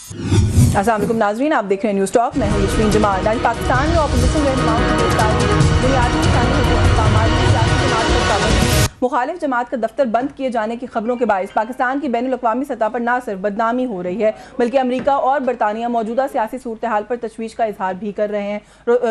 अस्सलाम वालेकुम नाज़रीन, आप देख रहे हैं न्यूज़ टॉक। मैं हूं यशवीन जमाल। आज पाकिस्तान में ऑपोजिशन रहनुमाओं की गिरफ्तारी, बुनियादी मुखालिफ जमात का दफ्तर बंद किए जाने की खबरों के बायस पाकिस्तान की बैनुल अक़वामी सतह पर न सिर्फ बदनामी हो रही है बल्कि अमरीका और बरतानिया मौजूदा सियासी सूरत हाल पर तशवीश का इजहार भी कर रहे हैं।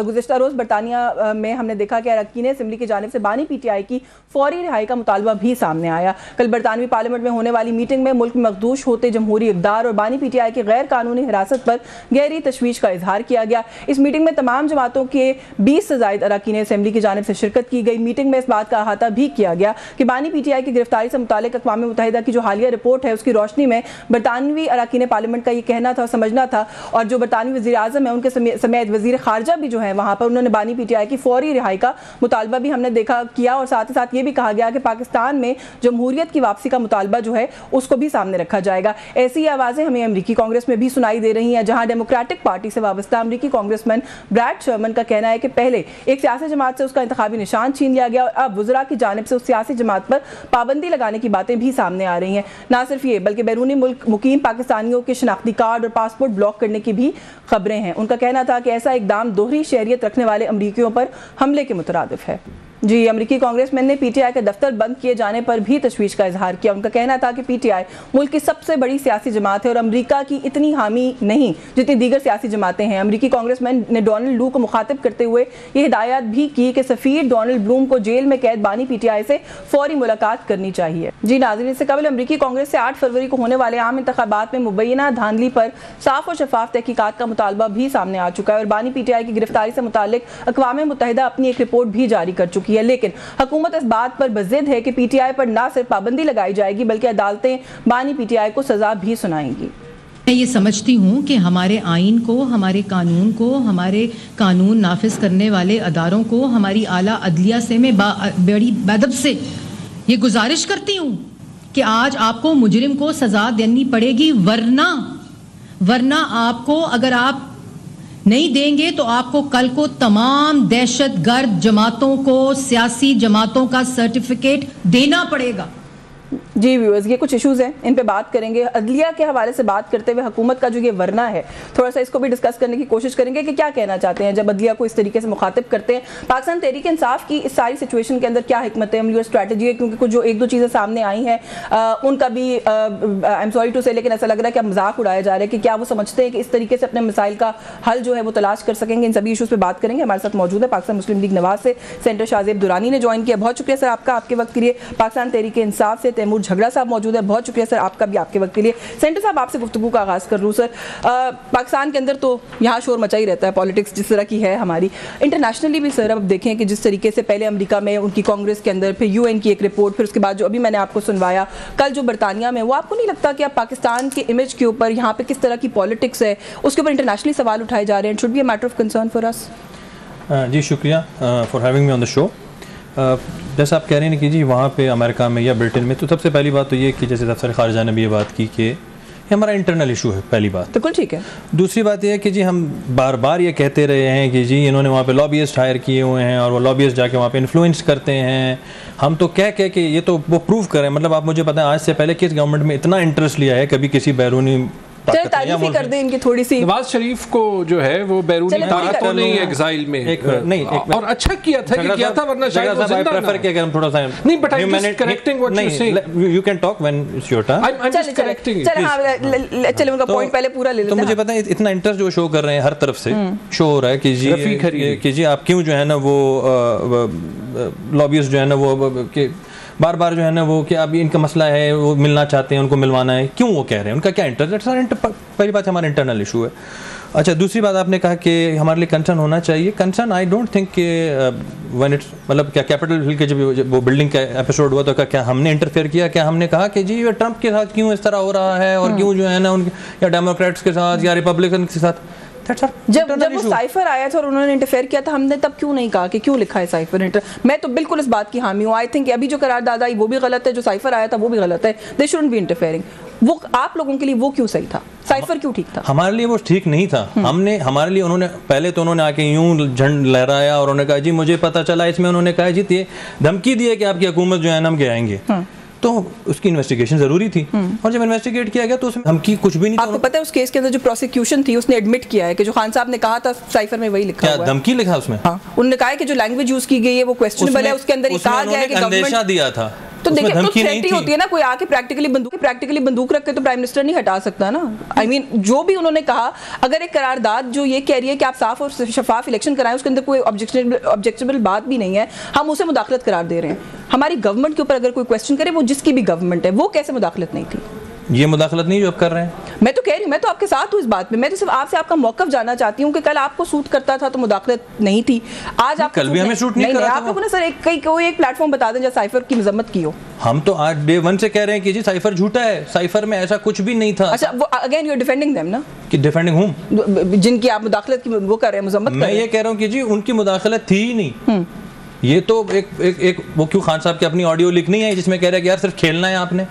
गुज़िश्ता रोज़ बरतानिया में हमने देखा कि अरकान असम्बली की जानिब से बानी PTI की फौरी रिहाई का मुतालबा भी सामने आया। कल बरतानवी पार्लियामेंट में होने वाली मीटिंग में मुल्क में मखदूश होते जमहूरी इक़दार और बानी PTI की गैर कानूनी हिरासत पर गहरी तशवीश का इजहार किया गया। इस मीटिंग में तमाम जमातों के 20 से ज़ायद अरकान असम्बली की जानिब से शिरकत की गई। मीटिंग में इस बात का अहाता भी किया गया कि बानी PTI की गिरफ्तारी से मुतालिक अक़वाम मुत्तहिदा की जो हालिया रिपोर्ट है उसकी रोशनी में बरतानवी अरकान पार्लियामेंट का ये कहना था, समझना था, और जो बरतानवी वज़ीर आज़म है उनके समेत वज़ीर ख़ारजा भी जो है वहाँ पर उन्होंने बानी PTI की फौरी रिहाई का मुतालबा भी हमने देखा किया। और साथ ही साथ ये भी कहा गया कि पाकिस्तान में जमहूरियत की वापसी का मुतालबा जो है उसको भी सामने रखा जाएगा। ऐसी आवाज़ें हमें अमरीकी कांग्रेस में भी सुनाई दे रही हैं, जहाँ डेमोक्रेटिक पार्टी से वाबस्ता अमरीकी कांग्रेसमैन ब्रैड शर्मन का कहना है कि पहले एक सियासी जमात से उसका इंतखाबी निशान छीन लिया गया और अब वज़रा की जानिब से उस सियासी जमात पर पाबंदी लगाने की बातें भी सामने आ रही हैं। ना सिर्फ ये बल्कि बैरूनी मुल्क मुकीम पाकिस्तानियों के शनाख्ती कार्ड और पासपोर्ट ब्लॉक करने की भी खबरें हैं। उनका कहना था कि ऐसा इकदाम दोहरी शहरियत रखने वाले अमरीकियों पर हमले के मुतरादिफ है। जी, अमरीकी कांग्रेसमैन ने PTI के दफ्तर बंद किए जाने पर भी तशवीश का इजहार किया। उनका कहना था कि PTI मुल्क की सबसे बड़ी सियासी जमात है और अमरीका की इतनी हामी नहीं जितनी दीगर सियासी जमातें हैं। अमरीकी कांग्रेसमैन ने डोनाल्ड लू को मुखातिब करते हुए ये हिदायत भी की कि सफ़ीर डोनाल्ड ब्लूम को जेल में कैद बानी PTI से फौरी मुलाकात करनी चाहिए। जी नाज़रीन, इससे कबल अमरीकी कांग्रेस से 8 फरवरी को होने वाले आम इंतखाबात में मुबैना धांधली पर साफ और शफाफ तहकीकात का मुतालबा भी सामने आ चुका है और बानी PTI की गिरफ्तारी से मुतालिक अक़वाम मुत्तहिदा अपनी एक रिपोर्ट भी जारी कर चुकी है। लेकिन हुकूमत इस बात पर बज़िद है कि PTI पर न सिर्फ पाबंदी लगाई जाएगी बल्कि अदालतें बानी PTI को सजा भी सुनाएंगी। मैं ये समझती हूँ कि हमारे आइन को, हमारे कानून को, हमारे कानून नाफिज करने वाले अदारों को, हमारी आला अदलिया से मैं बड़ी बेअदब से ये गुजारिश करती हूँ कि आज आपको मुजरिम को सजा देनी पड़ेगी, वरना आपको, अगर आप नहीं देंगे तो आपको कल को तमाम दहशतगर्द जमातों को, सियासी जमातों का सर्टिफिकेट देना पड़ेगा। जी व्यूअर्स, ये कुछ इश्यूज़ हैं, इन पे बात करेंगे। अदलिया के हवाले से बात करते हुए हुकूमत का जो ये वरना है, थोड़ा सा इसको भी डिस्कस करने की कोशिश करेंगे कि क्या कहना चाहते हैं जब अदलिया को इस तरीके से मुखातिब करते हैं। पाकिस्तान तहरीक इंसाफ की इस सारी सिचुएशन के अंदर क्या हिकमत अमली और स्ट्रैटेजी है, क्योंकि कुछ जो 1-2 चीज़ें सामने आई हैं उनका भी आई एम सॉरी टू से, लेकिन ऐसा लग रहा है कि अब मजाक उड़ाया जा रहा है कि क्या वो समझते हैं कि इस तरीके से अपने मसाइल का हल जो है वो तलाश कर सकेंगे। इन सभी इशूज़ पर बात करेंगे। हमारे साथ मौजूद है पाकिस्तान मुस्लिम लीग नवाज से सेंटर शाहजेब दुरानी ने ज्वाइन किया। बहुत शुक्रिया सर आपका, आपके वक्त के लिए। पाकिस्तान तहरीक इंसाफ से तैमूर झगड़ा साहब मौजूद है। बहुत शुक्रिया सर आपका भी, आपके वक्त के लिए। सेंटर साहब, आपसे गुफ्तगू का आगाज़ कर लूँ सर। पाकिस्तान के अंदर तो यहाँ शोर मचा ही रहता है, पॉलिटिक्स जिस तरह की है हमारी, इंटरनेशनली भी सर अब देखें कि जिस तरीके से पहले अमेरिका में उनकी कांग्रेस के अंदर, फिर UN की एक रिपोर्ट, फिर उसके बाद जो अभी मैंने आपको सुनवाया कल जो बरतानिया में, वो आपको नहीं लगता कि अब पाकिस्तान के इमेज के ऊपर यहाँ पे किस तरह की पॉलिटिक्स है उसके ऊपर इंटरनेशनली सवाल उठाए जा रहे हैं? Should be a matter of concern for us. जी शुक्रिया for having me on the show. जैसा आप कह रहे हैं कि जी वहाँ पे अमेरिका में या ब्रिटेन में, तो सबसे पहली बात तो ये कि जैसे दफ्तर ख़ारजा ने भी ये बात की कि ये हमारा इंटरनल इशू है, पहली बात। बिल्कुल ठीक है। दूसरी बात ये है कि जी हम बार बार ये कहते रहे हैं कि जी इन्होंने वहाँ पे लॉबियस्ट हायर किए हुए हैं और वो लॉबियस्ट जाके वहाँ पे इन्फ्लुएंस करते हैं। हम तो कह के ये तो वो प्रूव करें, मतलब आप मुझे पता है आज से पहले किस गवर्नमेंट में इतना इंटरेस्ट लिया है कभी किसी बैरूनी तारीफ ही कर दें इनकी थोड़ी सी। नवाज शरीफ को जो है वो बैरूनी ताकत को नहीं एग्जाइल में और अच्छा किया था कि किया था, वरना शायद वो जिंदा प्रेफर किया हम थोड़ा सा नहीं, but I am just correcting what you say. You can talk when it's your turn. I am just correcting. चलो उनका पॉइंट पहले पूरा ले लेते हैं। तो मुझे पता है इतना इंटरेस्ट जो शो कर रहे हैं हर तरफ से शो हो रहा है कि जी आप क्यों जो है ना वो लॉबियस्ट जो है ना वो बार बार जो है ना वो कि अब इनका मसला है, वो मिलना चाहते हैं, उनको मिलवाना है, क्यों वो कह रहे हैं, उनका क्या इंटरेस्ट? पहली बात हमारा इंटरनल इशू है। अच्छा, दूसरी बात आपने कहा कि हमारे लिए कंसर्न होना चाहिए। कंसर्न आई डोंट थिंक कि व्हेन इट्स, मतलब क्या कैपिटल हिल के जब वो बिल्डिंग का एपिसोड हुआ तो क्या हमने इंटरफेयर किया? क्या हमने कहा कि जी ये ट्रंप के साथ क्यों इस तरह हो रहा है और क्यों जो है ना उनके या डेमोक्रेट्स के साथ या रिपब्लिकन के साथ? जब वो साइफर आया था और उन्होंने इंटरफेयर किया था, हमने तब क्यों नहीं कहा कि क्यों लिखा है साइफर? मैं तो बिल्कुल इस बात की हामी हूँ। आई थिंक अभी जो करारदाद आई वो भी गलत है, जो साइफर आया था वो भी गलत है। दे शुडंट बी इंटरफेयरिंग। वो आप लोगों के लिए वो क्यों सही था? साइफर क्यों ठीक था? हमारे लिए वो ठीक नहीं था। हमारे लिए उन्होंने पहले तो उन्होंने आके यूं झंड लहराया और उन्होंने कहा जी मुझे पता चला, इसमें उन्होंने कहा जी ये धमकी दी है कि आपकी हुकूमत जो है ना हम गिराएंगे। तो उसकी इन्वेस्टिगेशन जरूरी थी, और जब इन्वेस्टिगेट किया गया तो उसमें धमकी कुछ भी नहीं। आपको पता है उस केस के अंदर जो प्रोसिक्यूशन थी उसने एडमिट किया है कि जो खान साहब ने कहा था साइफर में वही लिखा हुआ है। धमकी लिखा उसमें? हाँ, उन्होंने कहा है कि जो लैंग्वेज यूज की गई है वो क्वेश्चनेबल है, उसके अंदर ये कहा गया है कि गवर्नमेंट दिया था। तो देखिए तो थ्रेट ही होती है ना, कोई आके प्रैक्टिकली बंदूक रख के तो प्राइम मिनिस्टर नहीं हटा सकता ना। आई मीन जो भी उन्होंने कहा, अगर एक करारदाद जो ये कह रही है कि आप साफ और शफाफ इलेक्शन कराएं, उसके अंदर कोई ऑब्जेक्शनेबल बात भी नहीं है, हम उसे मुदाखलत करार दे रहे हैं। हमारी गवर्नमेंट के ऊपर अगर कोई क्वेश्चन करे, वो जिसकी भी गवर्नमेंट है, वो कैसे मुदाखलत नहीं थी? ये मुदाखलत नहीं जो आप कर रहे हैं। मैं तो कह रही हूँ, मैं तो आपके साथ हूँ इस बात में। मैं तो सिर्फ आपसे आपका मौक़िफ़ जानना चाहती हूँ कि कल आपको सूट करता था तो मुदाखलत नहीं थी, आज आप कल भी हमें सूट नहीं करा। आप लोगों ने सर कोई एक प्लेटफॉर्म बता दें जहाँ साइफर की मजम्मत की हो। हम तो आज डे 1 से कह रहे हैं कि जी साइफर झूठा है, साइफर में ऐसा कुछ भी नहीं था। अच्छा, वो again you are defending them ना, कि डिफेंडिंग हूं जिनकी आप मुदाखलत की वो कर रहे हैं, मजम्मत कर रहे हैं। मैं ये कह रहा हूँ कि जी उनकी मुदाखलत थी ही नहीं। ये तो एक वो क्यों खान साहब की अपनी ऑडियो लिख नहीं है जिसमें कह रहे हैं कि यार सिर्फ खेलना है आपने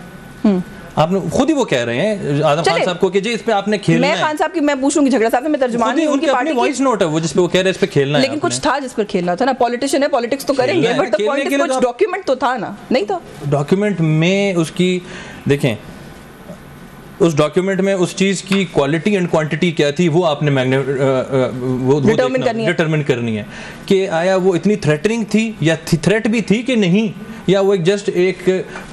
खुद ही वो कह रहे हैं आजम खान साहब को कि जी इस पे आपने खेलना है। मैं खान साहब की मैं पूछूंगी, झगड़ा साहब मैं तर्जुमान नहीं, उनकी पार्टी वॉइस नोट है वो जिस पे वो कह रहे हैं इस पे खेलना है। लेकिन कुछ था जिस पर खेलना था ना, पॉलिटिशियन है, पॉलिटिक्स तो करेंगे, बट द पॉइंट इज कुछ डॉक्यूमेंट तो था ना, नहीं था? डॉक्यूमेंट में उसकी देखें, उस डॉक्यूमेंट में उस चीज की क्वालिटी एंड क्वांटिटी क्या थी वो आपने वो डिटरमिन करनी है कि आया वो इतनी थ्रेटनिंग थी या थ्रेट भी थी कि नहीं, या वो जस्ट एक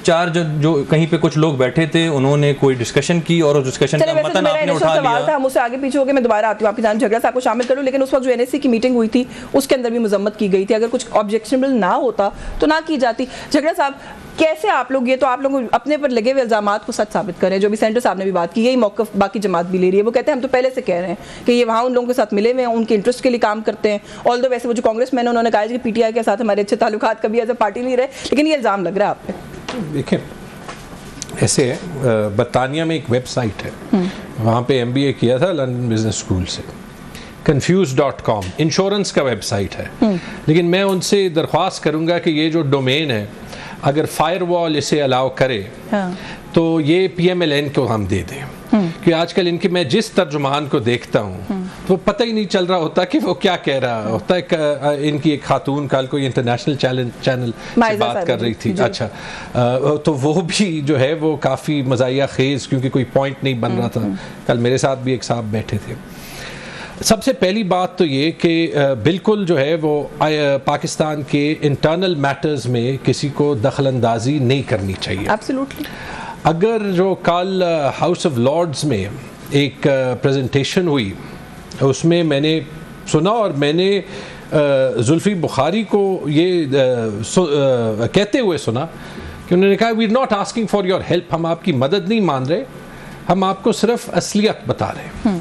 चार जो कहीं पे कुछ लोग बैठे थे उन्होंने कोई डिस्कशन की और उस डिस्कशन का मतन आपने उठा लिया। था मुझसे आगे पीछे हो गए, मैं दोबारा आती हूँ आपकी जान झगड़ा साहब को शामिल करूँ, लेकिन उस वक्त जो एनएससी की मीटिंग हुई थी उसके अंदर भी मजम्मत की गई थी। अगर कुछ ऑब्जेक्शनेबल ना होता तो ना की जाती। झगड़ा साहब कैसे आप लोग, ये तो आप लोग अपने पर लगे हुए इल्जामात को सच साबित करें, जो भी सेंटर साहब ने भी बात की, यही मौक़िफ़ बाकी जमात भी ले रही है। वो कहते हैं हम तो पहले से कह रहे हैं कि ये वहाँ उन लोगों के साथ मिले हुए हैं, उनके इंटरेस्ट के लिए काम करते हैं। ऑल्दो वैसे वो जो कांग्रेस मैन उन्होंने कहा कि पीटीआई के साथ हमारे अच्छे ताल्लुकात कभी एज अ पार्टी नहीं रहे, लेकिन ये इल्ज़ाम लग रहा है आप पे। देखिए ऐसे है, बरतानिया में एक वेबसाइट है, वहाँ पे MBA किया था लंदन बिजनेस स्कूल से, confused.com इंश्योरेंस का वेबसाइट है। लेकिन मैं उनसे दरख्वास्त करूँगा कि ये जो डोमेन है अगर फायरवॉल इसे अलाउ करे तो ये PMLN को हम दे दें, क्योंकि आजकल इनके मैं जिस तर्जुमान को देखता हूँ तो पता ही नहीं चल रहा होता कि वो क्या कह रहा होता है। इनकी एक खातून कल कोई इंटरनेशनल चैनल से बात कर रही थी, अच्छा तो वो भी जो है वो काफ़ी मज़ाहिया खेज़, क्योंकि कोई पॉइंट नहीं बन रहा था। कल मेरे साथ भी एक साहब बैठे थे। सबसे पहली बात तो ये कि बिल्कुल जो है वो पाकिस्तान के इंटरनल मैटर्स में किसी को दखल अंदाजी नहीं करनी चाहिए। Absolutely. अगर जो कल हाउस ऑफ लॉर्ड्स में एक प्रेजेंटेशन हुई उसमें मैंने सुना और मैंने जुल्फी बुखारी को ये कहते हुए सुना कि उन्होंने कहा we are not asking for your help, हम आपकी मदद नहीं मान रहे, हम आपको सिर्फ असलियत बता रहे हैं।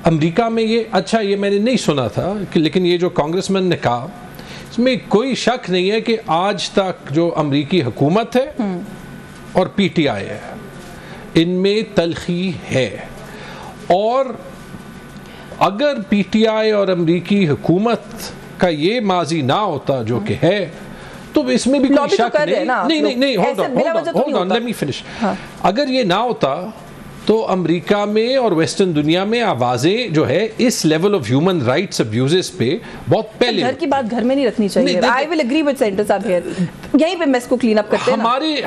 अमेरिका में ये अच्छा ये मैंने नहीं सुना था कि, लेकिन ये जो कांग्रेसमैन ने कहा इसमें कोई शक नहीं है कि आज तक जो अमेरिकी हुकूमत है और PTI है इनमें तलखी है, और अगर PTI और अमेरिकी हुकूमत का ये माजी ना होता जो कि है तो इसमें भी कोई शक नहीं। Hold on, let me finish. अगर ये ना होता तो अमेरिका में और वेस्टर्न दुनिया में आवाजें जो है इस level of human rights abuses पे बहुत पहले। घर की बात घर में नहीं रखनी चाहिए। I will agree with senator साहब हियर, यहीं पे मेस को क्लीन अप करते हैं हमारे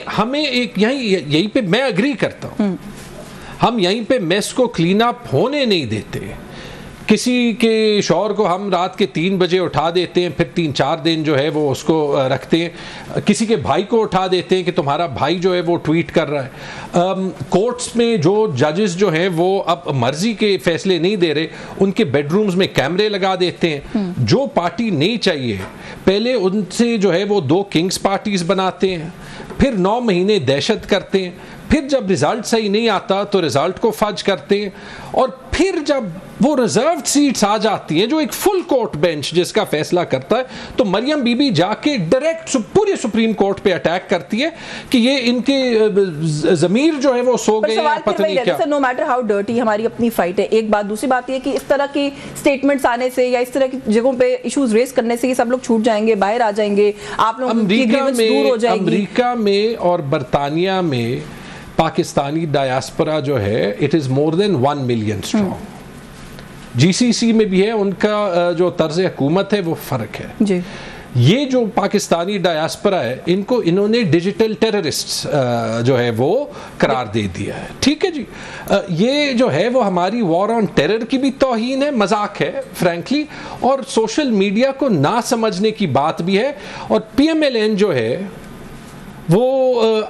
हमें एक यहीं पे मैं एग्री करता हूं, हम यहीं पे मेस को क्लीन अप होने नहीं देते। किसी के शौहर को हम रात के 3 बजे उठा देते हैं, फिर 3-4 दिन जो है वो उसको रखते हैं। किसी के भाई को उठा देते हैं कि तुम्हारा भाई जो है वो ट्वीट कर रहा है। कोर्ट्स में जो जजेस जो हैं वो अब मर्जी के फैसले नहीं दे रहे, उनके बेडरूम्स में कैमरे लगा देते हैं। जो पार्टी नहीं चाहिए पहले उनसे जो है वो 2 किंग्स पार्टीज बनाते हैं, फिर 9 महीने दहशत करते हैं, फिर जब रिजल्ट सही नहीं आता तो रिजल्ट को फज करते हैं, और फिर जब वो रिजर्व सीट्स आ जाती हैं जो एक फुल कोर्ट बेंच जिसका फैसला करता है, तो मरियम बीबी जाके डायरेक्ट पूरे सुप्रीम कोर्ट पे अटैक करती है कि ये इनके ज़मीर जो है वो सो गए या पता नहीं क्या। नो मैटर हाउ डर्टी हमारी अपनी फाइट है, एक बात। दूसरी बात ये कि इस तरह की स्टेटमेंट्स आने से या इस तरह की जगहों पे इश्यूज रेस करने से ये सब लोग छूट जाएंगे, बाहर आ जाएंगे, आप लोग की ग्रीवेंस दूर हो जाएगी। अमेरिका में और बरतानिया में पाकिस्तानी डायस्पोरा जो है it is more than 1 million strong. GCC में भी है, उनका जो तर्ज हुकूमत है वो फ़र्क है जी। ये जो पाकिस्तानी डायस्पोरा है इनको इन्होंने डिजिटल टेररिस्ट्स जो है वो करार दे दिया है। ठीक है जी, ये जो है वो हमारी वॉर ऑन टेरर की भी तौहीन है, मजाक है फ्रैंकली, और सोशल मीडिया को ना समझने की बात भी है। और PMLN जो है वो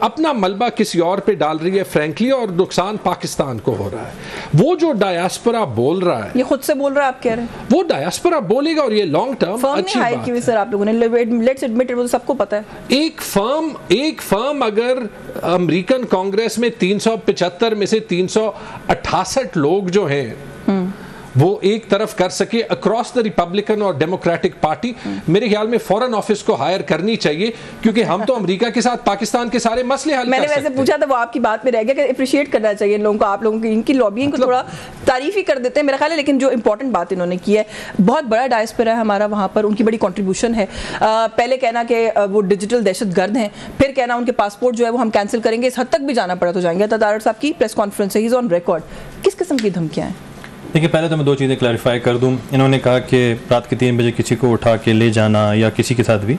अपना मलबा किसी और पे डाल रही है फ्रैंकली, और नुकसान पाकिस्तान को हो रहा है। वो जो डायस्पोरा बोल रहा है, ये खुद से बोल रहा है, आप कह रहे हैं वो डायस्पोरा बोलेगा, और ये लॉन्ग टर्म अच्छी बात है। सर आप लोगों ने लेट्स एडमिट इट, वो सबको पता है। एक फर्म अगर अमेरिकन कांग्रेस में 375 में से 368 लोग जो हैं वो एक तरफ कर सके अक्रॉस द रिपब्लिकन और डेमोक्रेटिक पार्टी, मेरे ख्याल में फॉरेन ऑफिस को हायर करनी चाहिए, क्योंकि हम तो अमेरिका के साथ पाकिस्तान के सारे मसले हल कर सकते हैं। मैंने वैसे पूछा था, वो आपकी बात में रह गया कि अप्रिशिएट करना चाहिए इन लोगों को, आप लोगों की इनकी लॉबिंग को थोड़ा तारीफ ही कर देते हैं मेरा ख्याल है। लेकिन जो इंपॉर्टेंट बात इन्होंने की है, बहुत बड़ा डायस्पोरा है हमारा वहाँ पर, उनकी बड़ी कॉन्ट्रीब्यूशन है। पहले कहना कि वो डिजिटल दहशतगर्द हैं, फिर कहना उनके पासपोर्ट जो है वो हम कैंसिल करेंगे, इस हद तक भी जाना पड़ा तो जाएंगे। तदारर साहब की प्रेस कॉन्फ्रेंस है, ही इज ऑन रिकॉर्ड। किस किस्म की धमकियाँ हैं? देखिए, पहले तो मैं 2 चीज़ें क्लैरिफाई कर दूं। इन्होंने कहा कि रात के 3 बजे किसी को उठा के ले जाना या किसी के साथ भी,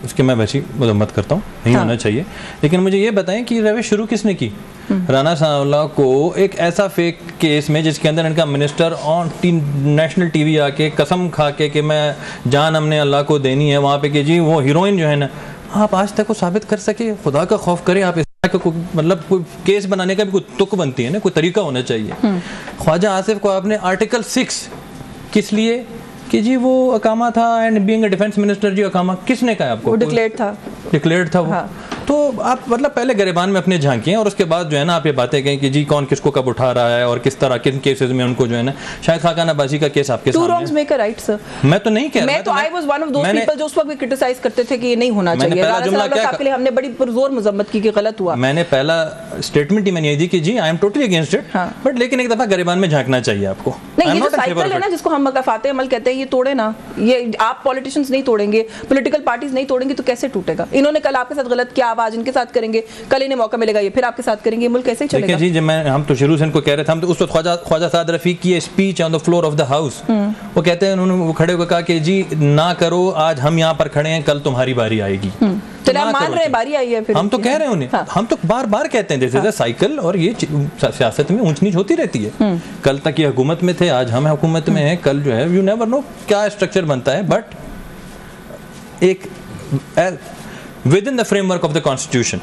उसके मैं वैसी मजम्मत करता हूँ, नहीं होना चाहिए। लेकिन मुझे ये बताएं कि रविश शुरू किसने की? राना सनाउल्लाह को एक ऐसा फेक केस में जिसके अंदर इनका मिनिस्टर ऑन नेशनल टीवी आके कसम खा के कि मैं जान हमने अल्लाह को देनी है वहाँ पे, कि जी वो हीरोइन जो है ना, आप आज तक को साबित कर सके? खुदा का खौफ करें आप, मतलब कोई केस बनाने का भी कोई तुक बनती है ना, कोई तरीका होना चाहिए। ख्वाजा आसिफ को आपने आर्टिकल 6 किस लिए कि जी वो अकामा था, and being a defence minister जी अकामा, किसने कहा आपको? वो डिक्लेयर्ड था वो। हाँ। तो आप मतलब पहले गिरबान में अपने झांकिए, और उसके बाद जो है ना आप ये बातें कहें कि जी कौन किसको कब उठा रहा है और किस तरह किन केसेस में उनको जो है ना, शायद खाकाना बाजी का केस आपके सामने है। मैं तो नहीं कह रहा, मैं तो I was one of those people जो उस वक्त भी क्रिटिसाइज करते थे कि ये नहीं होना चाहिए। आपके लिए हमने बड़ी पुरजोर मजम्मत की कि गलत हुआ। मैंने पहला स्टेटमेंट ही मैंने ये दी कि जी I am totally against it, but लेकिन एक दफा गिरबान में झांकना चाहिए आपको। नहीं, ये जो साइकिल है ना जिसको हम फाते अमल कहते हैं, ये तोड़े ना, ये आप पॉलिटिशियंस नहीं तोड़ेंगे, पॉलिटिकल पार्टीज नहीं तोड़ेंगे तो कैसे टूटेगा? इन्होंने कल आपके साथ गलत किया, आप आज इनके साथ करेंगे, कल इन्हें मौका मिलेगा ये फिर आपके साथ करेंगे, मुल्क कैसे चलेगा? जी जब हम तो शुरू से इनको कह रहे थे, हम तो उस वक्त ख्वाजा साद रफीक की speech on the floor of the house, वो कहते हैं, उन्होंने वो खड़े होकर कहा कि जी ना करो, आज हम यहाँ पर खड़े हैं, कल तुम्हारी बारी आएगी। चलिए आप मान रहे हैं बारी आई है, फिर हम तो कह रहे हैं उन्हें, हम तो बार बार कहते हैं दिस इज अ साइकिल, और ये सियासत में ऊंच नीच होती रहती है। कल तक ये हुकूमत में थे, आज हम हुकूमत में हैं, कल जो है यू नेवर नो क्या स्ट्रक्चर बनता है, बट एक with in the framework of the constitution.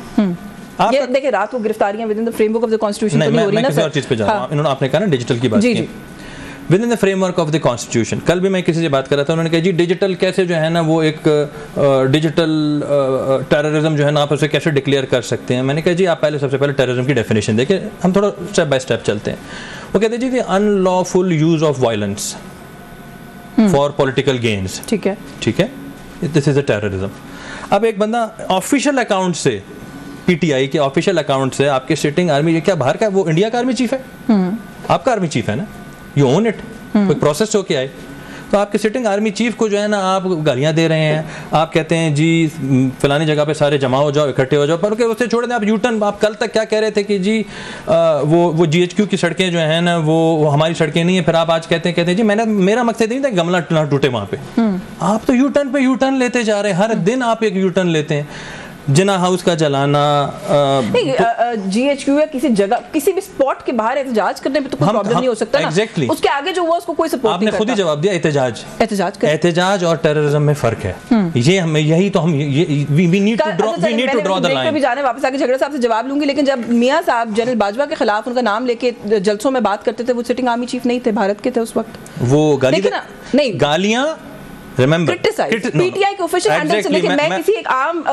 ये देखिए, रात को गिरफ्तारियां with in the framework of the constitution तो नहीं हो रही ना सर। और चीज पे जा रहा हूं, इन्होंने आपने कहा ना डिजिटल की बात की, with in the framework of the constitution. कल भी मैं किसी से बात कर रहा था, उन्होंने कहा जी डिजिटल कैसे जो है ना वो एक डिजिटल टेररिज्म जो है ना आप उसे कैसे डिक्लेयर कर सकते हैं? मैंने कहा जी आप पहले सबसे पहले टेररिज्म की डेफिनेशन देखिए, हम थोड़ा स्टेप बाय स्टेप चलते हैं। वो कहते हैं जी unlawful use of violence for political gains. ठीक है, दिस इज अ टेररिज्म। अब एक बंदा ऑफिशियल अकाउंट से, पीटीआई के ऑफिशियल अकाउंट से आपके सिटिंग आर्मी, क्या बाहर का, वो इंडिया का आर्मी चीफ है, आपका आर्मी चीफ है ना, यू ओन इट, कोई प्रोसेस होके आए, तो आपके सिटिंग आर्मी चीफ को जो है ना आप गालियां दे रहे हैं, आप कहते हैं जी फलानी जगह पे सारे जमा हो जाओ, इकट्ठे हो जाओ, पर उससे छोड़ दें आप यूटर्न। आप कल तक क्या कह रहे थे कि जी वो जीएचक्यू की सड़कें जो है ना वो हमारी सड़कें नहीं है, फिर आप आज कहते हैं जी मेरा मकसद नहीं था गमला ना टूटे वहाँ पे। आप तो यूटर्न पे यूटर्न लेते जा रहे हैं, हर दिन आप एक यूटर्न लेते हैं। जिना हाउस का जलाना, जीएचक्यू या किसी जगह किसी भी स्पॉट के बाहर एहतजाज करने पे तो कोई प्रॉब्लम नहीं हो सकता ना। exactly. उसके आगे जो हुआ उसको कोई सपोर्ट नहीं करता। आपने खुद ही जवाब दिया, एहतजाज और टेररिज्म में फर्क है। ये हमें यही तो हम we need to draw the line. भी जाने वापस आके झगड़े साहब से जवाब लूंगी, लेकिन जब मियां साहब जनरल बाजवा के खिलाफ उनका नाम लेके जलसों में बात करते थे, वो सिटिंग आर्मी चीफ नहीं थे, भारत के थे उस वक्त। वो गालियां पीटीआई के ऑफिशियल हैंडल से, लेकिन मैं किसी एक आम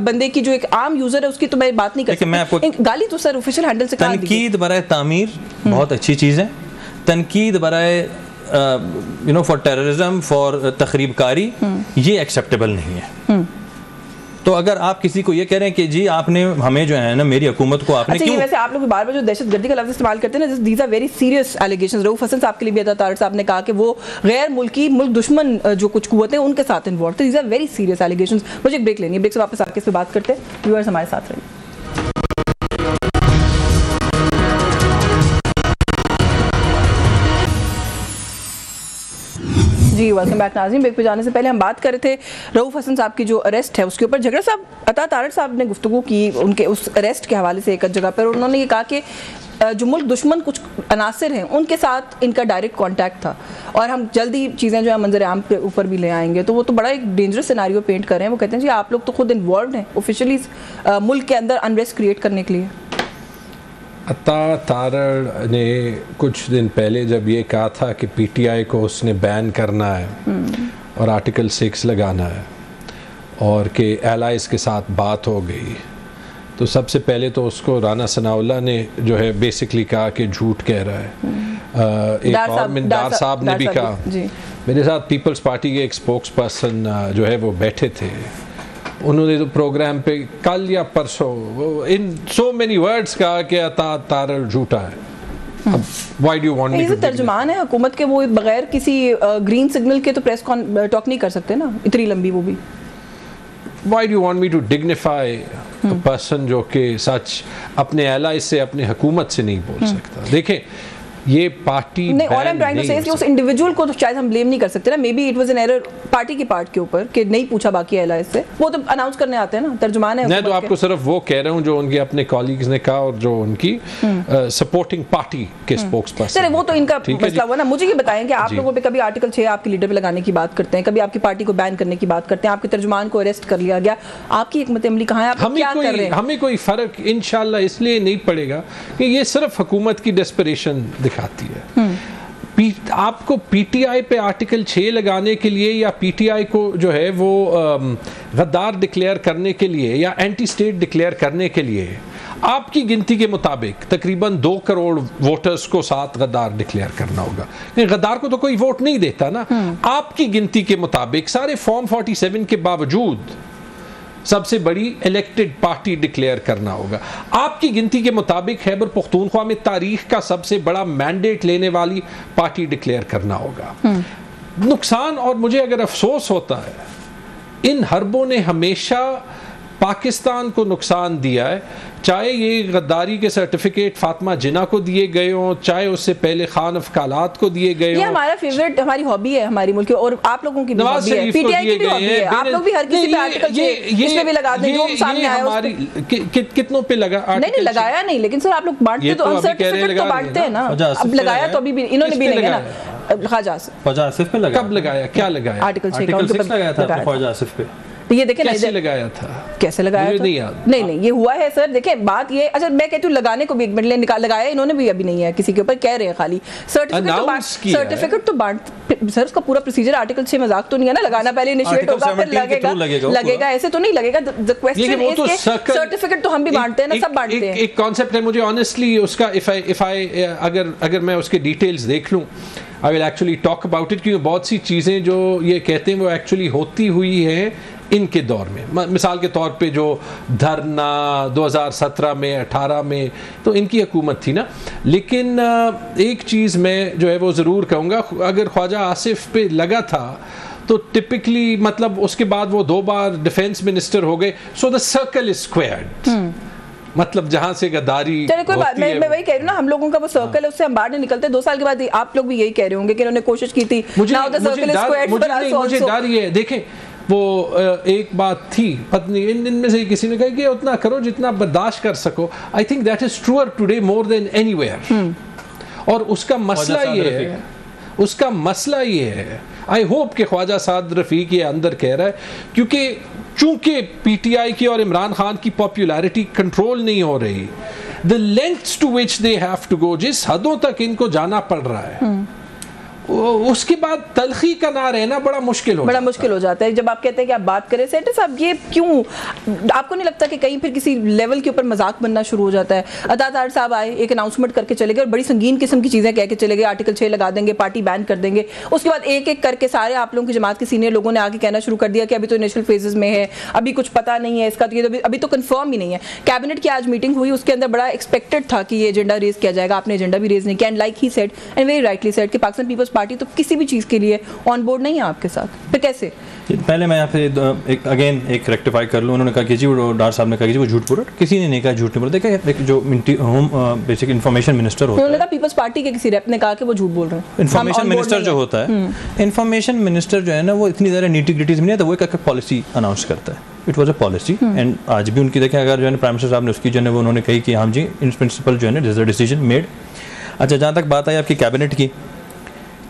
बंदे की जो एक आम यूजर है उसकी तो मैं बात नहीं कर सकती। गाली तो सर ऑफिशियल हैंडल से कहा। तनकीद बराए तामीर बहुत अच्छी चीज़ है, तनकीद बराए फॉर टेररिज्म, फॉर तखरीबकारी, ये एक्सेप्टेबल नहीं है। तो अगर आप किसी को ये कह रहे हैं कि जी आपने हमें जो है ना मेरी हुकूमत को आपने क्यों, वैसे आप लोग बार बार जो दहशतगर्दी का लफ्ज़ इस्तेमाल करते हैं ना, these are very serious allegations. Rauf Hasan साहब के लिए भी अता तारिक साहब ने कहा कि वो गैर मुल्की मुल्क दुश्मन जो कुछ कुव्वतें उनके साथ इन्वॉल्व थे। These are very serious allegations. मुझे एक ब्रेक लेनी है, ब्रेक से वापस आके इस पे बात करते हैं। व्यूअर्स हमारे साथ रहिए। जी जी वेलकम बैक नाज़रीन। ब्रेक पे जाने से पहले हम बात कर रहे थे रऊफ हसन साहब की जो अरेस्ट है उसके ऊपर। झगड़ा साहब अता तारड़ साहब ने गुफ्तगू की उनके उस अरेस्ट के हवाले से एक जगह पर, उन्होंने ये कहा कि जो मुल्क दुश्मन कुछ अनासिर हैं उनके साथ इनका डायरेक्ट कांटेक्ट था और हम जल्दी चीज़ें जो है मंजर आम के ऊपर भी ले आएंगे। तो वो तो बड़ा एक डेंजरस सिनारियो पेंट कर रहे हैं। वो कहते हैं जी आप लोग तो खुद इन्वॉल्व हैं ऑफिशियली मुल्क के अंदर अनरेस्ट क्रिएट करने के लिए। अता तारड़ ने कुछ दिन पहले जब ये कहा था कि पीटीआई को उसने बैन करना है और आर्टिकल 6 लगाना है और कि एलाइज के साथ बात हो गई, तो सबसे पहले तो उसको राना सनाउल्लाह ने जो है बेसिकली कहा कि झूठ कह रहा है। एक और मिंदार साहब ने भी कहा। मेरे साथ पीपल्स पार्टी के एक स्पोक्स पर्सन जो है वो बैठे थे, उन्होंने तो प्रोग्राम पे कल या परसों इन सो मेनी वर्ड्स कहा कि अता तारड़ झूठा है। Why do you want me to तर्जुमान है हुकूमत के, वो बगैर किसी ग्रीन सिग्नल के तो प्रेस टॉक नहीं कर सकते ना इतनी लंबी वो भी। Why do you want me to dignify a person जो कि सच अपने एलाइ से अपने हुकूमत से नहीं बोल सकता। देखें ये पार्टी नहीं, और I'm trying to say कि उस इंडिविजुअल को तो शायद हम ब्लेम नहीं कर सकते ना। May be it was an error party की पार्ट के ऊपर कि नहीं पूछा बाकी एलाइज से, वो तो अनाउंस करने आते हैं ना, तर्जुमान है। मैं तो आपको सिर्फ वो कह रहा हूँ जो उनके अपने कॉलीग्स ने कहा और जो उनकी सपोर्टिंग पार्टी के स्पोक्स पर्सन। वो तो इनका मसला हुआ ना। मुझे ये बताएं कि आप लोगों पे कभी आर्टिकल 6 आपके लीडर पे लगाने की बात करते हैं, कभी आपकी पार्टी को बैन करने की बात करते हैं, आपके तर्जुमान को अरेस्ट कर लिया गया, आपकी हिकमत अमली कहाँ है, आप क्या कर रहे हैं? हमें कोई फर्क इंशाल्लाह इसलिए नहीं पड़ेगा कि ये सिर्फ हुकूमत की डेस्परेशन दिखाती है। आपको पीटीआई पे आर्टिकल 6 लगाने के लिए या पीटीआई को जो है वो गद्दार डिक्लेयर करने के लिए या एंटी स्टेट डिक्लेयर करने के लिए आपकी गिनती के मुताबिक तकरीबन 2 करोड़ वोटर्स को साथ गद्दार डिक्लेयर करना होगा। गद्दार को तो कोई वोट नहीं देता ना। आपकी गिनती के मुताबिक सारे फॉर्म 47 के बावजूद सबसे बड़ी इलेक्टेड पार्टी डिक्लेयर करना होगा। आपकी गिनती के मुताबिक खैबर पख्तूनख्वा में तारीख का सबसे बड़ा मैंडेट लेने वाली पार्टी डिक्लेयर करना होगा। नुकसान, और मुझे अगर अफसोस होता है, इन हरबों ने हमेशा पाकिस्तान को नुकसान दिया है, चाहे ये गद्दारी के सर्टिफिकेट फातिमा जिन्ना को दिए गए हों, चाहे उससे पहले खान अफकालात को दिए गए हों। ये हमारा फेवरेट, हमारी हॉबी है हमारी मुल्क की, और आप लोगों की भी हॉबी है, पीटीआई की भी हॉबी है। आप लोग भी हर किसी पे आर्टिकल इसमें भी लगा दें जो सामने आया हमारी कितनों पे लगा। नहीं लगाया नहीं, लेकिन सर आप लोग बांटते तो सर्टिफिकेट तो बांटते हैं ना। अब लगाया तो अभी भी इन्होंने भी नहीं है ना। ख्वाजा आसिफ पे लगा, कब लगाया, क्या लगाया? आर्टिकल 6 लगाया था ख्वाजा आसिफ पे। ये देखें कैसे लगाया था, कैसे लगाया था? नहीं ये हुआ है सर। देखें बात ये, अच्छा मैं कहती हूँ लगाने को भी एक मिनट निकाल लगाया इन्होंने भी अभी नहीं है किसी के ऊपर, कह रहे हैं खाली सर्टिफिकेट तो बांट। सर उसका पूरा प्रोसीजर आर्टिकल 6 मजाक तो नहीं है ना, लगाना पहले इनिशिएट होगा फिर लगेगा, ऐसे तो नहीं लगेगा। द क्वेश्चन इज सर्टिफिकेट तो हम भी बांटते हैं ना, सब बांटते हैं। एक कॉन्सेप्ट है, मुझे ऑनेस्टली उसका इफ आई अगर मैं उसके डिटेल्स देख लूं I will actually talk about it, क्योंकि बहुत सी चीज़ें जो ये कहते हैं वो एक्चुअली होती हुई हैं इनके दौर में। मिसाल के तौर पे जो धरना 2017 में 18 में तो इनकी हुकूमत थी ना। लेकिन एक चीज़ मैं जो है वो ज़रूर कहूँगा, अगर ख्वाजा आसिफ पे लगा था तो टिपिकली मतलब उसके बाद वो 2 बार डिफेंस मिनिस्टर हो गए, so the circle is squared. मतलब जहां से गद्दारी, चलिए कोई बात, मैं वही कह रही हूँ ना, हम लोगों का वो सर्कल है उससे हम बाहर नहीं निकलते। 2 साल के बाद आप लोग भी यही कह रहे होंगे कि इन्होंने कोशिश की थी। मुझे डर ये है, देखें वो एक बात थी पत्नी इनमें से किसी ने कहा कि उतना करो जितना बर्दाश्त कर सको। I think that is truer today more than anywhere. और उसका मसला ये है, आई होप कि ख्वाजा साद रफीक ये अंदर कह रहा है, क्योंकि चूंकि पीटीआई की और इमरान खान की पॉपुलैरिटी कंट्रोल नहीं हो रही, the lengths to which they have to go, जिस हदों तक इनको जाना पड़ रहा है, उसके बाद तलखी का ना रहना बड़ा मुश्किल हो जाता है। जब आप कहते हैं कि आप बात करें सेंटर साहब, ये क्यों आपको नहीं लगता कि कहीं फिर किसी लेवल के ऊपर मजाक बनना शुरू हो जाता है? अता तारड़ साहब आए, एक अनाउंसमेंट करके चले गए और बड़ी संगीन किस्म की चीज़ें कह के चले गए, आर्टिकल 6 लगा देंगे, पार्टी बैन कर देंगे। उसके बाद एक एक करके सारे आप लोगों की जमात के सीनियर लोगों ने आके कहना शुरू कर दिया कि अभी तो इनिशियल फेजेस में है, अभी कुछ पता नहीं है इसका, तो अभी तो कंफर्म ही नहीं है। कैबिनेट की आज मीटिंग हुई, उसके अंदर बड़ा एक्सपेक्टेड था कि ये एजेंडा रेज किया जाएगा, आपने एजेंडा भी रेज नहीं किया। And like he said and very rightly said कि पाकिस्तान पीपल्स पार्टी तो किसी भी चीज़ के लिए ऑन बोर्ड नहीं है आपके साथ, फिर कैसे? पहले मैं यहाँ पे एक रेक्टिफाई कर लूँ। उन्होंने कहा कि जी वो डार साहब ने कहा कि जी वो झूठ बोल रहा, किसी ने नहीं कहा झूठ नहीं बोला। देखिए एक जो होम बेसिक इन्फॉर्मेशन मिनिस्टर होता है, उन्होंने कहा पीपल्स पार्टी के किसी रेप ने कहा कि वो झूठ बोल रहे हैं। इन्फॉर्मेशन मिनिस्टर जो होता है, इन्फॉर्मेशन मिनिस्टर जो है ना, वो इतनी ज़्यादा नीटी ग्रिटीज में नहीं आता, वो एक पॉलिसी अनाउंस करता है। It was a policy and आज भी उनकी देखें अगर जो है प्राइम मिनिस्टर साहब ने उसकी जो है वो उन्होंने कही कि हाँ जी इन प्रिंसिपल जो है ना दिस डिसीजन मेड। अच्छा, जहाँ तक बात आई आपकी कैबिनेट की,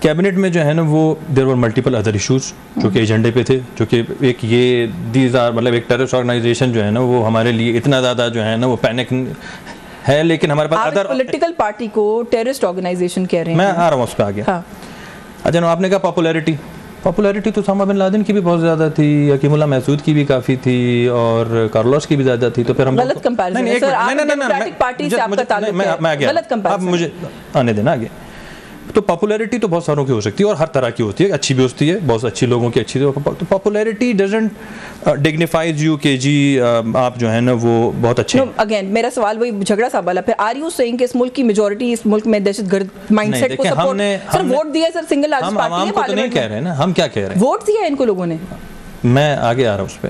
कैबिनेट में जो है ना वो there were multiple other issues जो कि एजेंडे पे थे, जो कि एक ये दीज आर मतलब एक टेररिस्ट ऑर्गेनाइजेशन जो है ना वो हमारे लिए इतना ज़्यादा जो है ना वो पैनिक है, लेकिन हमारे पास अदर पॉलिटिकल पार्टी को टेररिस्ट ऑर्गेनाइजेशन कह रहे हैं। मैं आ रहा हूँ उस पर आगे। हाँ। अच्छा, आपने कहा पॉपुलैरिटी तो उसामा बिन लादेन की भी बहुत ज़्यादा थी, हकीमुल्लाह महसूद की भी काफ़ी थी और कार्लोस की भी ज़्यादा थी। तो फिर हम गलत कंपैरिजन है सर, आप डेमोक्रेटिक पार्टी से आपका ताल्लुक है, मैं गलत कंपैरिजन। आप मुझे आने देना आगे। तो पॉपुलैरिटी तो बहुत सारों की हो सकती है और हर तरह की होती है, अच्छी भी होती है, बहुत अच्छी लोगों की अच्छी। तो पॉपुलैरिटी डजंट डिग्निफाइज यू के जी आप जो है ना वो बहुत अच्छे हैं। अगेन मेरा सवाल वही झगड़ा सा वाला, फिर आर यू सेइंग कि इस मुल्क की मेजॉरिटी इस मुल्क में दहशतगर्द माइंडसेट को सपोर्ट, सर वोट दिया सर, सिंगल लार्जेस्ट पार्टी है पार्लियामेंट में। नहीं कह रहे हैं ना, हम क्या कह रहे हैं, वोट दिया इनको लोगों ने। मैं आगे आ रहा हूँ उस पर।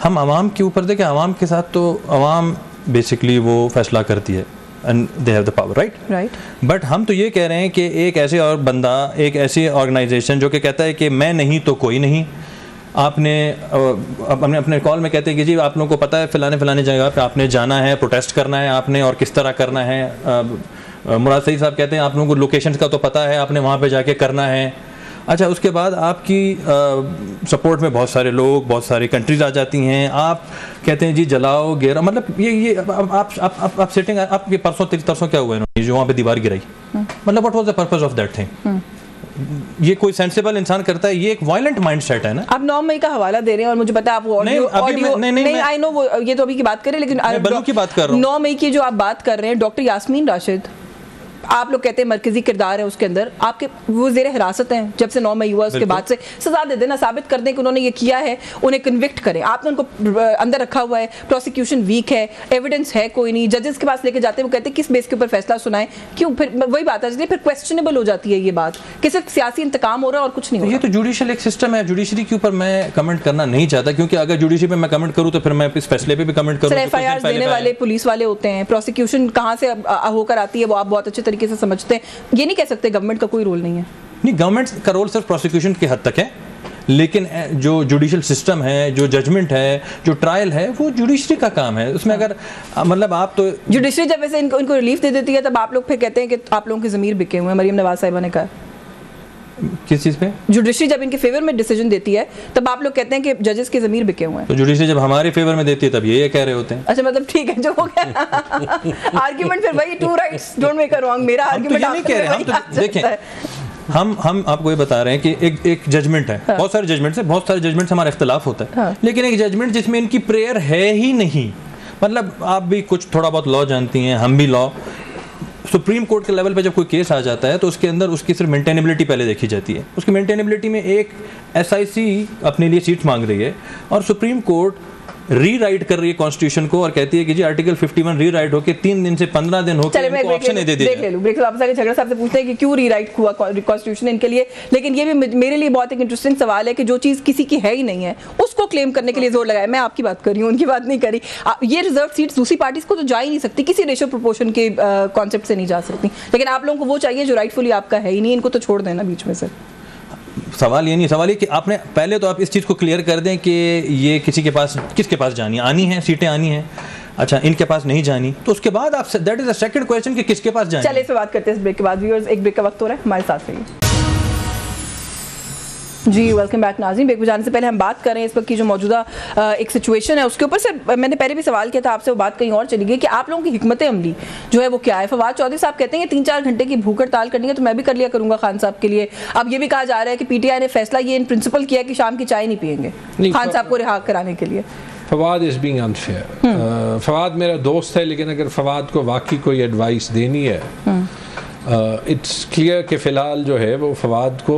हम आवाम के ऊपर देखें, आवाम के साथ तो आवाम बेसिकली वो फैसला करती है and they have the power, right? But हम तो ये कह रहे हैं कि एक ऐसे और बंदा, एक ऐसी ऑर्गेनाइजेशन जो कि कहता है कि मैं नहीं तो कोई नहीं। आपने अपने कॉल में कहते हैं कि जी आप लोगों को पता है फलाने जगह पे आपने जाना है, प्रोटेस्ट करना है आपने, और किस तरह करना है। मुराद सईद साहब कहते हैं आप लोगों को लोकेशन का तो पता है, आपने वहाँ पे जाके करना है। अच्छा, उसके बाद आपकी सपोर्ट में बहुत सारे लोग, बहुत सारी कंट्रीज आ जाती हैं। आप कहते हैं जी जलाओ गेरा, मतलब ये आप सेटिंग, आप ये परसों क्या हुआ इन्होंने जो वहाँ पे दीवार गिराई, मतलब what was the purpose of that thing? ये कोई सेंसिबल इंसान करता है? ये एक वायलेंट माइंडसेट है ना। आप 9 मई का हवाला दे रहे हैं और मुझे पता है आप ऑडियो नहीं आई नो वो ये तो अभी की बात कर रहे हैं, लेकिन बलू की बात कर रहा हूं। 9 मई की जो आप बात कर रहे हैं, डॉक्टर यास्मीन राशिद आप लोग कहते हैं मरकजी किरदार है उसके अंदर, आपके वो ज़ेर हिरासत हैं जब से 9 मई हुआ, उसके बाद से सजा दे देना, साबित कर दें कि उन्होंने ये किया है, उन्हें कन्विक्ट करें। आपने उनको अंदर रखा हुआ है, प्रोसिक्यूशन वीक है, एविडेंस है कोई नहीं, जजेस के पास लेके जाते हैं, वो कहते हैं किस बेस के ऊपर फैसला सुनाएं, क्यों? फिर वही बात आ जाती है, फिर क्वेश्चनेबल हो जाती है ये बात कि सिर्फ सियासी इंतकाम हो रहा है और कुछ नहीं हो रहा। ये तो जुडिशियल एक सिस्टम है, जुडिशरी के ऊपर मैं कमेंट करना नहीं चाहता, क्योंकि अगर जुडिशरी पे मैं कमेंट करूँ तो फिर मैं इस फैसले पे भी कमेंट करूँ। एफआईआर देने वाले पुलिस वाले होते हैं, प्रोसिक्यूशन कहाँ से होकर आती है वो आप बहुत अच्छे तरीके से समझते हैं। ये नहीं कह सकते गवर्नमेंट का कोई रोल नहीं है। नहीं, गवर्नमेंट का रोल सिर्फ प्रोसिक्यूशन की हद तक है, लेकिन जो जुडिशियल सिस्टम है, जो जजमेंट है, जो ट्रायल है, वो जुडिशरी का काम है। उसमें अगर मतलब आप तो जुडिशरी जब वैसे इनको रिलीफ दे देती है तब आप लोग फिर कहते हैं कि आप लोगों की ज़मीर बिके हुए हैं। मरीम नवाज साहिबा ने कहा किस चीज़ पे? जुडिशरी जब इनके फेवर में डिसीजन देती है तब आप लोग कहते हैं कि जजेस की ज़मीर बिके हुए हैं। तो जुडिशरी जब हमारे फेवर में देती है तब ये कह रहे होते हैं। अच्छा, मतलब ठीक है, जो हो गया आर्गुमेंट फिर वही two rights don't make a wrong. मेरा आर्गुमेंट आप नहीं कह रहे, हम तो देखें, हम आपको ये बता रहे हैं कि एक जजमेंट है। हाँ। बहुत सारे जजमेंट हमारा इख्तिलाफ होता है। हाँ। लेकिन एक जजमेंट जिसमें इनकी प्रेयर है ही नहीं, मतलब आप भी कुछ थोड़ा बहुत लॉ जानती हैं, हम भी लॉ, सुप्रीम कोर्ट के लेवल पे जब कोई केस आ जाता है तो उसके अंदर उसकी सिर्फ मेंटेनेबिलिटी पहले देखी जाती है। उसकी मेंटेनेबिलिटी में एक एसआईसी अपने लिए सीट मांग रही है और सुप्रीम कोर्ट रीराइट कर रही है कॉन्स्टिट्यूशन को और कहती है कि जी आर्टिकल 51 रीराइट होके 3 दिन से 15 दिन होके इनको ऑप्शन दे दिया। ब्रेक वापस आके झगड़ा साहब से पूछते हैं कि क्यों रीराइट हुआ कॉन्स्टिट्यूशन इनके लिए, लेकिन ये भी मेरे लिए बहुत एक इंटरेस्टिंग सवाल है कि जो चीज़ किसी की है ही नहीं है उसको क्लेम करने के लिए जोर लगाया। मैं आपकी बात कर रही हूँ, उनकी बात नहीं करी। ये रिजर्व सीट्स दूसरी पार्टीज को तो जा ही नहीं सकती, किसी रेशियो प्रोपोर्शन के कॉन्सेप्ट से नहीं जा सकती, लेकिन आप लोगों को वो चाहिए जो राइटफुली आपका है ही नहीं, इनको तो छोड़ देना बीच में से। सवाल ये नहीं, सवाल ये कि आपने पहले तो आप इस चीज़ को क्लियर कर दें कि ये किसके पास जानी आनी है, सीटें आनी हैं। अच्छा, इनके पास नहीं जानी तो उसके बाद आप that is the second question कि किसके पास जानी। चलिए इस पे बात करते हैं इस ब्रेक के बाद। व्यूअर्स, एक ब्रेक का वक्त हो रहा है, हमारे साथ रहिए। जी वेलकम बैक नाज़रीन। ब्रेक में जाने से पहले हम बात कर रहे हैं इस वक्त की जो मौजूदा एक सिचुएशन है उसके ऊपर। सर मैंने पहले भी सवाल किया था आपसे, वो बात कहीं और चली गई कि आप लोगों की हिकमत अमली जो है वो क्या है। फवाद चौधरी साहब कहते हैं कि 3-4 घंटे की भूख हड़ताल करनी है तो मैं भी कर लिया करूंगा खान साहब के लिए। अब ये भी कहा जा रहा है कि पीटीआई ने फैसला ये इन प्रिंसिपल किया कि शाम की चाय नहीं पियेंगे खान साहब को रिहा कराने के लिए। Fawad is being unfair. Fawad मेरा दोस्त है, लेकिन अगर फवाद को वाकई कोई एडवाइस देनी है, इट्स क्लियर कि फ़िलहाल जो है वो फवाद को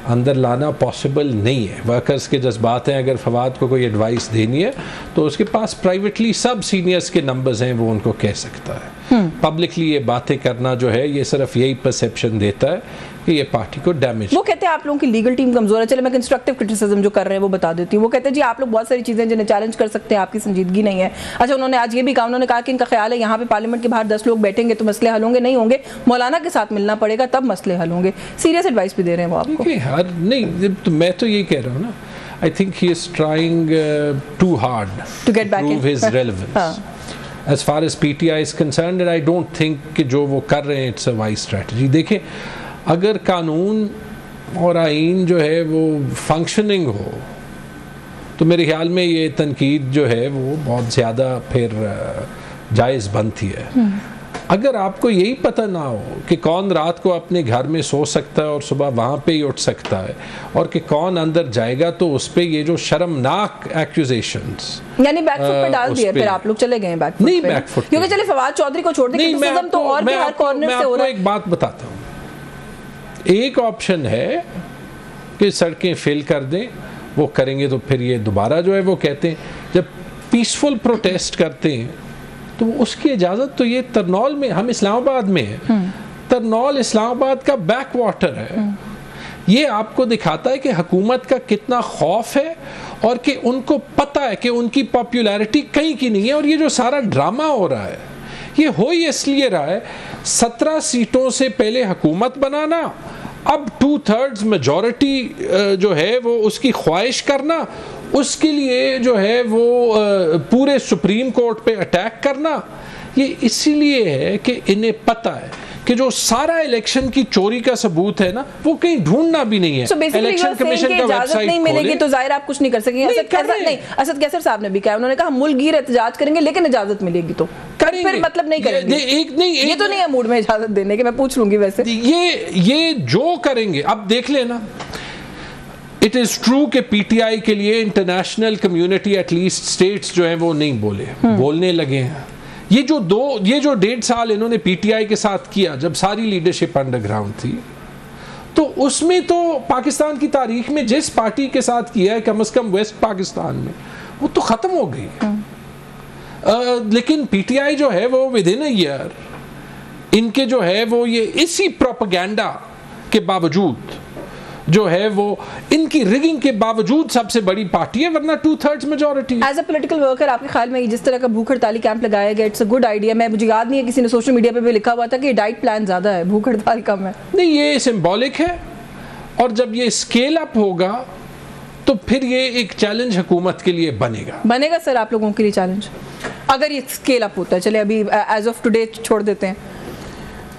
अंदर लाना पॉसिबल नहीं है। वर्कर्स के जज्बात हैं, अगर फवाद को कोई एडवाइस देनी है तो उसके पास प्राइवेटली सब सीनियर्स के नंबर्स हैं, वो उनको कह सकता है। पब्लिकली ये बातें करना जो है ये सिर्फ यही परसेप्शन देता है कि ये पार्टी को डैमेज। वो कहते हैं आप लोगों की लीगल टीम कमजोर है। चले मैं कंस्ट्रक्टिव क्रिटिसिज्म जो कर रहे हैं वो बता देती हूँ। वो कहते हैं जी आप लोग बहुत सारी चीजें जिन्हें चैलेंज कर सकते हैं, आपकी संजीदगी नहीं है। अच्छा, उन्होंने आज ये भी कहा, उन्होंने कहा कि इनका ख्याल है यहाँ पे पार्लियामेंट के बाहर 10 लोग बैठेंगे तो मसले हल होंगे, नहीं होंगे, मौलाना के साथ मिलना पड़ेगा तब मसले हल होंगे। सीरियस एडवाइस भी दे रहे हैं वो आपको। नहीं, तो मैं तो यही कह रहा हूँ ना, I think he is trying too hard to get back prove his relevance. As far as PTI is concerned, and I don't think कि जो वो कर रहे हैं it's a wise strategy. देखिए, अगर कानून और आइन जो है वो फंक्शनिंग हो तो मेरे ख्याल में ये तनकीद जो है वो बहुत ज़्यादा फिर जायज़ बनती है। अगर आपको यही पता ना हो कि कौन रात को अपने घर में सो सकता है और सुबह वहाँ पे ही उठ सकता है और कि कौन अंदर जाएगा, तो उस पे ये जो शर्मनाक एक्यूजेशंस यानी बैकफुट पे डाल दिए फिर आप लोग चले गए बैकफुट नहीं पे। बैकफुट क्योंकि चले फवाद चौधरी को छोड़ दें, क्रिटिसिज्म तो और भी हर कॉर्नर से हो रहा है। एक बात बताता हूँ, एक ऑप्शन है कि सड़कें फिल कर दें, वो करेंगे तो फिर ये दोबारा जो है वो कहते हैं जब पीसफुल प्रोटेस्ट करते हैं तो उसकी इजाज़त तो ये तरनौल में, हम इस्लामाबाद में हैं, तरनौल इस्लामाबाद का बैक वाटर है। ये आपको दिखाता है कि हुकूमत का कितना खौफ है और कि उनको पता है कि उनकी पॉपुलैरिटी कहीं की नहीं है। और ये जो सारा ड्रामा हो रहा है ये हो ही इसलिए रहा है, 17 सीटों से पहले हुकूमत बनाना, अब 2/3 मेजॉरिटी जो है वो उसकी ख्वाहिश करना, उसके लिए जो है वो पूरे सुप्रीम कोर्ट पे अटैक करना। ये इसीलिए है कि इन्हें पता है कि जो सारा इलेक्शन की चोरी का सबूत है ना वो कहीं ढूंढना भी नहीं है। इलेक्शन कमीशन का वेबसाइट नहीं मिलेगी तो जाहिर आप कुछ नहीं कर सकेंगे। असद कैसर साहब ने भी कहा, उन्होंने कहा मुल्कगीर एहतजाज करेंगे लेकिन इजाजत मिलेगी तो करेंगे, फिर मतलब नहीं करेंगे। ये तो नहीं है मूड में इजाजत देने के, मैं पूछ लूंगी वैसे। ये जो करेंगे अब देख लेना। इट इज ट्रू कि पीटीआई के लिए इंटरनेशनल कम्युनिटी एटलीस्ट स्टेट्स जो है वो नहीं बोलने लगे हैं। ये जो 1.5 साल इन्होंने पीटीआई के साथ किया जब सारी लीडरशिप अंडरग्राउंड थी, तो उसमें तो पाकिस्तान की तारीख में जिस पार्टी के साथ किया है कम से कम वेस्ट पाकिस्तान में, वो तो खत्म हो गई। लेकिन पीटीआई जो है वो विद इन अ ईयर इनके जो है वो ये इसी प्रोपेगेंडा के बावजूद जो है वो इनकी रिगिंग के बावजूद सबसे बड़ी पार्टी है, वरना 2/3 majority. As a political worker आपके ख्याल में जिस तरह का भूख हड़ताली कैंप लगाया गया, इट्स अ गुड आइडिया? मुझे याद नहीं है, किसी ने सोशल मीडिया पे भी लिखा हुआ था कि डाइट प्लान ज्यादा है, भूख हड़ताल कम है। नहीं, ये सिंबॉलिक है और जब ये स्केल अप होगा तो फिर ये एक चैलेंज हुकूमत के लिए बनेगा सर आप लोगों के लिए चैलेंज, अगर ये स्केल अप होता है। चले अभी एज ऑफ टुडे छोड़ देते हैं।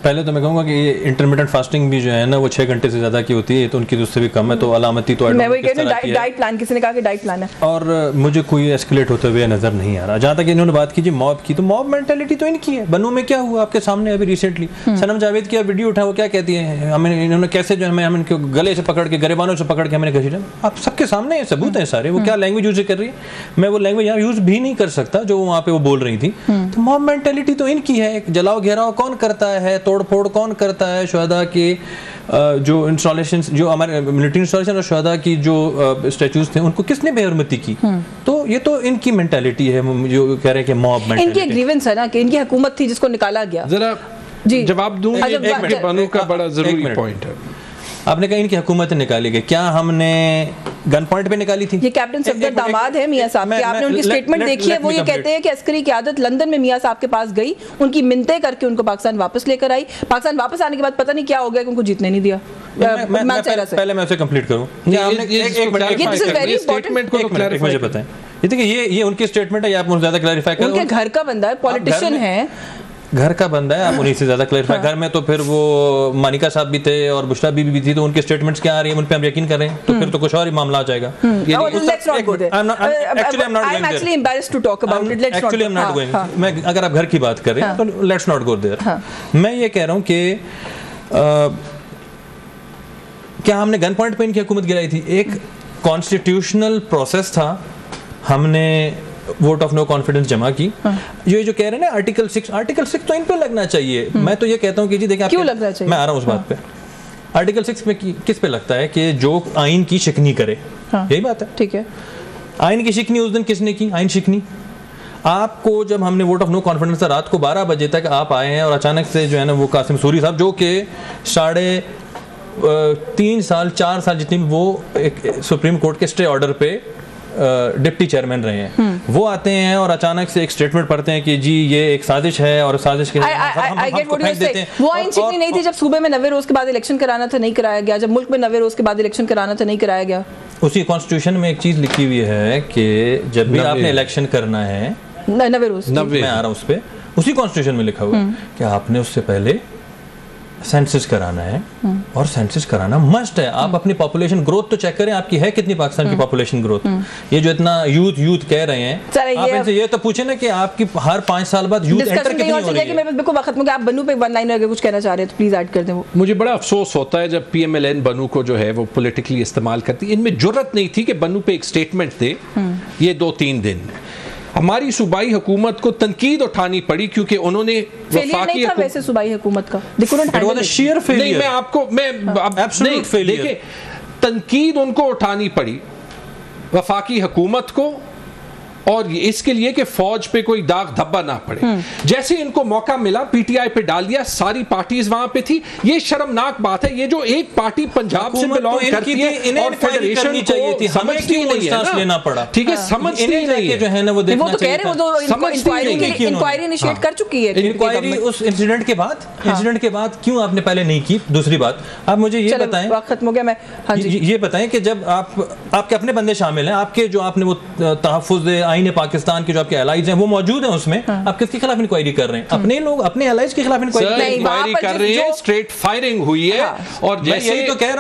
पहले तो मैं कहूँगा कि ये इंटरमिटेंट फास्टिंग भी जो है ना वो 6 घंटे से ज़्यादा की होती है, तो उनकी उससे भी कम है, तो अलामती तो मैं वही कह रही हूँ, डाइट प्लान, किसी ने कहा कि डाइट प्लान है, और मुझे कोई एस्केलेट होते हुए नज़र नहीं आ रहा। जहाँ तक इन्होंने बात की जी मॉब की, तो मॉब मेंटालिटी तो इनकी है। बनू में क्या हुआ आपके सामने अभी रिसेंटली, सनम जावेद की वीडियो उठा, वो क्या कहती है, हमें इन्होंने कैसे जो है हम इनके गले से पकड़ के, गरेबानों से पकड़ के हमने घसीटा। आप सबके सामने सबूत हैं सारे, वो क्या लैंग्वेज यूज कर रही है, मैं वो लैंग्वेज यहाँ यूज भी नहीं कर सकता जो वहाँ पे वो बोल रही थी। तो मॉब मेंटालिटी तो इनकी है। जलाओ घेराव कौन करता है, तोड़ फोड़ कौन करता है, शुहदा के जो इंस्टॉलेशन, जो हमारे मिलिट्री इंस्टॉलेशन और शुहदा की जो स्टैचूज थे उनको किसने बेहरमती की। तो ये तो इनकी मेंटालिटी है जो कह रहे हैं कि मॉब मेंटालिटी। इनकी ग्रीवेंस है ना कि इनकी हुकूमत थी जिसको निकाला गया। जरा जी जवाब दूं, बनू का बड़ा जरूरी पॉइंट है। आपने कहा इनकी हुकूमत निकाली गई, क्या हमने गन पॉइंट पे निकाली थी? ये कैप्टन सफदर दामाद है मियां साहब के, आपने उनकी स्टेटमेंट देखी है। वो ये कहते हैं कि अस्करी क़यादत लंदन में मियां साहब के पास गई, उनकी मिन्नतें करके उनको पाकिस्तान वापस लेकर आई। पाकिस्तान वापस आने के बाद पता नहीं क्या हो गया कि उनको जीतने नहीं दिया। पहले मैं उसे कंप्लीट करूं, मुझे पता है ये देखिए ये उनकी स्टेटमेंट है, ये आप मुझे ज्यादा क्लैरिफाई करें। उनके घर का बंदा है, पॉलिटिशियन है, घर का बंदा है, आप उन्हीं से ज्यादा क्लैरिफाई। घर में तो फिर वो मानिका साहब भी थे और बुशरा बीबी भी थी, तो उनके स्टेटमेंट्स क्या आ रही है उन पे हम यकीन करें तो फिर तो कुछ और ही मामला आ जाएगा। मैं अगर आप घर की बात कर रहे हैं तो लेट्स नॉट गो देयर। मैं ये कह रहा हूँ कि क्या हमने गन पॉइंट पे इनकी हुकूमत गिराई थी? एक कॉन्स्टिट्यूशनल प्रोसेस था, हमने वोट ऑफ नो कॉन्फिडेंस जमा की। ये जो कह रहे हैं ना आर्टिकल 6 तो इन पे लगना चाहिए। मैं तो ये कहता हूँ कि जी देखिए क्यों लगना चाहिए, मैं आ रहा हूँ उस बात पे। आर्टिकल 6 में किस पे लगता है कि जो आइन की शिकनी करे, यही बात है। ठीक है, आइन की शिकनी उस दिन किसने की? आइन शिकनी आपको जब हमने वोट ऑफ नो कॉन्फिडेंस रात को 12 बजे तक आप आए हैं और अचानक से जो है ना वो कासिम सूरी साहब जो कि 3.5 साल 4 साल जितनी वो एक सुप्रीम कोर्ट के स्टे ऑर्डर पे डिप्टी चेयरमैन रहे हैं, वो आते हैं और अचानक से एक स्टेटमेंट पढ़ते हैं कि जी ये एक साजिश है और साजिश के हमको फेंक देते हैं। वो आइन ठीक नहीं थी जब सूबे में 90 रोज के बाद इलेक्शन कराना था, नहीं कराया गया। जब मुल्क में 90 रोज के बाद इलेक्शन कराना था, नहीं कराया गया। उसी कॉन्स्टिट्यूशन में एक चीज लिखी हुई है कि जब भी आपने इलेक्शन करना है 90 रोज, मैं आ रहा हूँ उस पर, उसी कॉन्स्टिट्यूशन में लिखा हुआ है कि आपने उससे पहले सेंसस कराना है और सेंसस कराना मस्ट है। आप अपनी पॉपुलेशन ग्रोथ तो चेक करें, आपकी है कितनी पाकिस्तान की पॉपुलेशन ग्रोथ। ये जो इतना यूथ कह रहे हैं, आप इनसे ये तो पूछे ना कि आपकी हर 5 साल बाद यूथ एंटर कितनी हो रही है। मैं बिल्कुल खत्म हो गया। आप बन्नू पे 1 लाइन अगर कुछ कहना चाह रहे हैं तो प्लीज ऐड कर दें। वो मुझे बड़ा अफसोस होता है जब PMLN बन्नू को जो है वो पॉलिटिकली इस्तेमाल करती। इनमें जुर्रत नहीं थी कि बन्नू पे एक स्टेटमेंट दे ये 2-3 दिन। हमारी सूबाई हुकूमत को तनकीद उठानी पड़ी क्योंकि उन्होंने वफाकी वैसे सूबाई हुकूमत का नहीं, मैं आपको देखिए तनकीद उनको उठानी पड़ी वफाकी हुकूमत को, और इसके लिए कि फौज पे कोई दाग धब्बा ना पड़े। जैसे इनको मौका मिला PTI पे डाल दिया, सारी पार्टीज वहां पे थी। ये शर्मनाक बात है। ये जो एक पार्टी पंजाब से बिलोंग करती है और फेडरेशन चाहिए थी, समझती नहीं है लेना पड़ा। ठीक है, समझती नहीं है जो है ना वो देखना चाहिए। इंक्वायरी इनिशिएट कर चुकी है। इंक्वायरी उस इंसिडेंट के बाद क्यों आपने पहले नहीं की? दूसरी बात, आप मुझे ये बताएं, खत्म हो गया। मैं ये बताएं कि जब आपके अपने बंदे शामिल हैं, आपके जो आपने वो तहफ़्फ़ुज़ आईन पाकिस्तान के जो आपके एलाइज हैं वो मौजूद हैं उसमें, आप किसके खिलाफ इंक्वायरी कर रहे हैं? अपने लोग अपने एलाइज के खिलाफ इंक्वायरी कर रहे हैं। स्ट्रेट फायरिंग हुई है और जैसे तो कह रहा